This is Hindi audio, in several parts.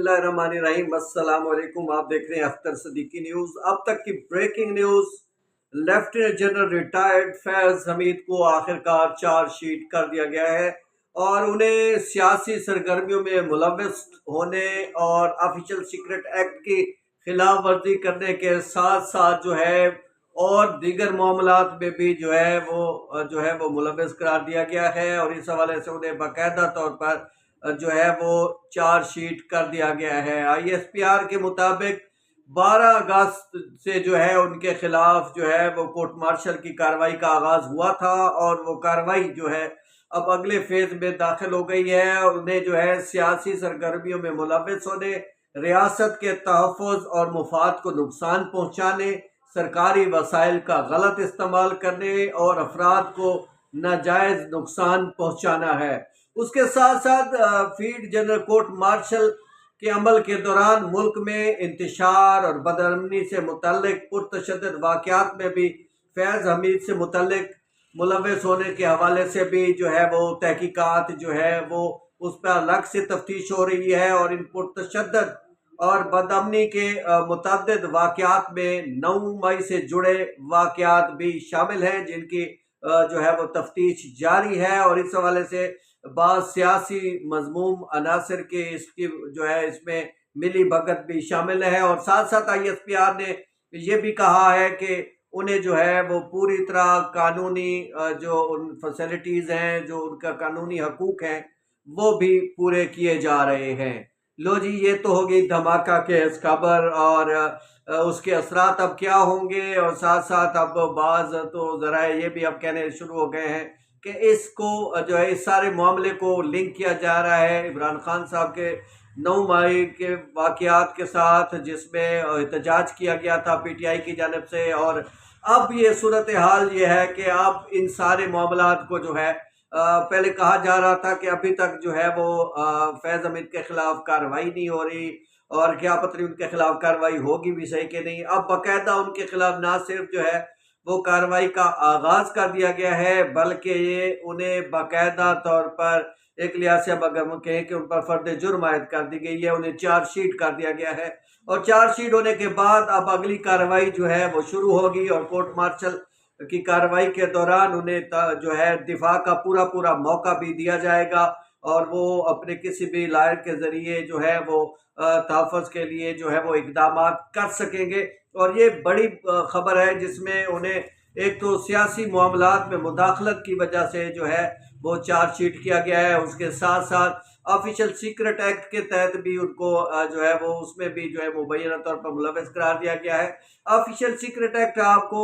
बिस्मिल्लाहिर्रहमानिर्रहीम। अस्सलाम वालेकुम। आप देख रहे हैं अख्तर सिद्दीकी न्यूज़। अब तक की breaking news. Lieutenant general retired Faiz Hameed को आखिरकार चार्जशीट कर दिया गया है और उन्हें सियासी सरगर्मियों में मुलव्वस होने और ऑफिशियल सीक्रेट एक्ट की खिलाफ वर्जी करने के साथ साथ जो है और दीगर मामलात में भी जो है वो मुलव्वस करार दिया गया है और इस हवाले से उन्हें बाकायदा तौर पर जो है वो चार्जशीट कर दिया गया है। आईएसपीआर के मुताबिक 12 अगस्त से जो है उनके खिलाफ जो है वो कोर्ट मार्शल की कार्रवाई का आगाज हुआ था और वो कार्रवाई जो है अब अगले फेज में दाखिल हो गई है और उन्हें जो है सियासी सरगर्मियों में मुलव्वस होने, रियासत के तहफ़्फ़ुज़ और मुफाद को नुकसान पहुँचाने, सरकारी वसाइल का गलत इस्तेमाल करने और अफराद को नाजायज़ नुकसान पहुँचाना है। उसके साथ साथ फील्ड जनरल कोर्ट मार्शल के अमल के दौरान मुल्क में इंतशार और बदअमनी से मुतल्लिक पुरतशद्दुद वाक़यात में भी फैज़ हमीद से मुतल्लिक मुलव्वस होने के हवाले से भी जो है वो तहकीकात जो है वो उस पर अलग से तफ्तीश हो रही है और इन पुरतशद्दुद और बदअमनी के मुतअद्दिद वाक़यात में 9 मई से जुड़े वाक़यात भी शामिल हैं जिनकी जो है वो तफ्तीश जारी है और इस हवाले से बाज़ सियासी मज़मूम अनासर के इसकी जो है इसमें मिली भगत भी शामिल है और साथ साथ आईएसपीआर ने ये भी कहा है कि उन्हें जो है वो पूरी तरह कानूनी जो उन फैसिलिटीज़ हैं, जो उनका कानूनी हकूक़ हैं, वो भी पूरे किए जा रहे हैं। लो जी, ये तो हो गई धमाका केस खबर और उसके असरात अब क्या होंगे और साथ साथ अब बाज़ तो ज़रा ये भी अब कहने शुरू हो गए हैं कि इसको जो है इस सारे मामले को लिंक किया जा रहा है इमरान खान साहब के 9 मई के वाक़यात के साथ जिसमें एहतजाज किया गया था पीटीआई की जानिब से और अब ये सूरत हाल ये है कि अब इन सारे मामलात को जो है पहले कहा जा रहा था कि अभी तक जो है वो फैज़ हमीद के खिलाफ कार्रवाई नहीं हो रही और क्या पता नहीं उनके खिलाफ कार्रवाई होगी भी सही कि नहीं। अब बाकायदा उनके खिलाफ ना सिर्फ जो है वो कार्रवाई का आगाज कर दिया गया है बल्कि ये उन्हें बाकायदा तौर पर एक लिहाज से अब अगर हम कहें कि उन पर फर्द जुर्म आयद कर दी गई है, उन्हें चार्जशीट कर दिया गया है और चार्जशीट होने के बाद अब अगली कार्रवाई जो है वो शुरू होगी और कोर्ट मार्शल की कार्रवाई के दौरान उन्हें जो है दिफा का पूरा पूरा मौका भी दिया जाएगा और वो अपने किसी भी लायर के ज़रिए जो है वो तहफ़्फ़ुज़ के लिए जो है वो इक़दाम कर सकेंगे और ये बड़ी खबर है जिसमें उन्हें एक तो सियासी मामलात में मुदाखलत की वजह से जो है वो चार्जशीट किया गया है, उसके साथ साथ ऑफिशियल सीक्रेट एक्ट के तहत भी उनको जो है वो उसमें भी जो है मुबैना तौर पर मुलव्वस करार दिया गया है। ऑफिशियल सीक्रेट एक्ट आपको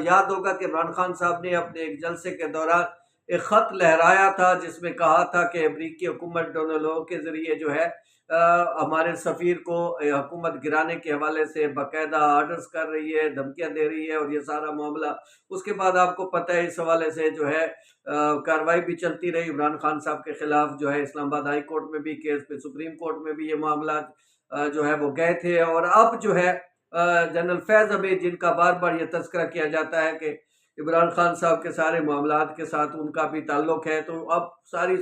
याद होगा कि इमरान खान साहब ने अपने एक जलसे के दौरान एक ख़त लहराया था जिसमें कहा था कि अमरीकी हुकूमत डोनाल्ड के ज़रिए जो है हमारे सफ़ीर को हुकूमत गिराने के हवाले से बाकायदा आर्डर्स कर रही है, धमकियाँ दे रही है और ये सारा मामला उसके बाद आपको पता है इस हवाले से जो है कार्रवाई भी चलती रही इमरान खान साहब के खिलाफ जो है इस्लामाबाद हाई कोर्ट में भी केस पे सुप्रीम कोर्ट में भी ये मामला जो है वो गए थे और अब जो है जनरल फैज़ हमीद जिनका बार बार ये तज़किरा किया जाता है कि इमरान खान साहब के सारे मामलात के साथ उनका भी ताल्लुक़ है, तो अब सारी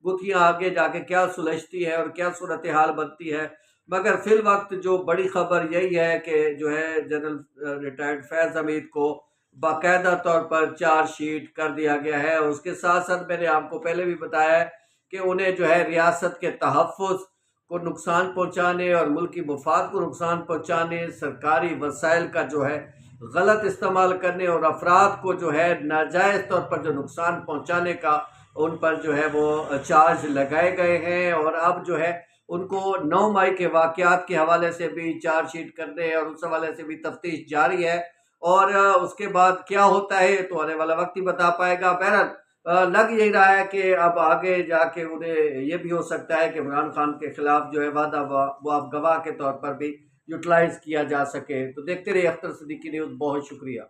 गुत्थियाँ आगे जाके क्या सुलझती है और क्या सूरत हाल बनती है। मगर फिल वक्त जो बड़ी खबर यही है कि जो है जनरल रिटायर्ड फैज़ हमीद को बाकायदा तौर पर चार्जशीट कर दिया गया है और उसके साथ साथ मैंने आपको पहले भी बताया है कि उन्हें जो है रियासत के तहफ़्फ़ुज़ को नुकसान पहुँचाने और मुल्की मुफाद को नुकसान पहुँचाने, सरकारी वसाइल का जो है गलत इस्तेमाल करने और अफराद को जो है नाजायज़ तौर पर जो नुकसान पहुँचाने का उन पर जो है वो चार्ज लगाए गए हैं और अब जो है उनको 9 मई के वाक़यात के हवाले से भी चार्जशीट करने और उस हवाले से भी तफ्तीश जारी है और उसके बाद क्या होता है तो आने वाला वक्त ही बता पाएगा। बहरहाल लग यही रहा है कि अब आगे जाके उन्हें ये भी हो सकता है कि इमरान खान के खिलाफ जो है वादा वो अब गवाह के तौर पर भी यूटिलाइज़ किया जा सके। तो देखते रहिए अख्तर सिद्दीकी न्यूज़। बहुत शुक्रिया।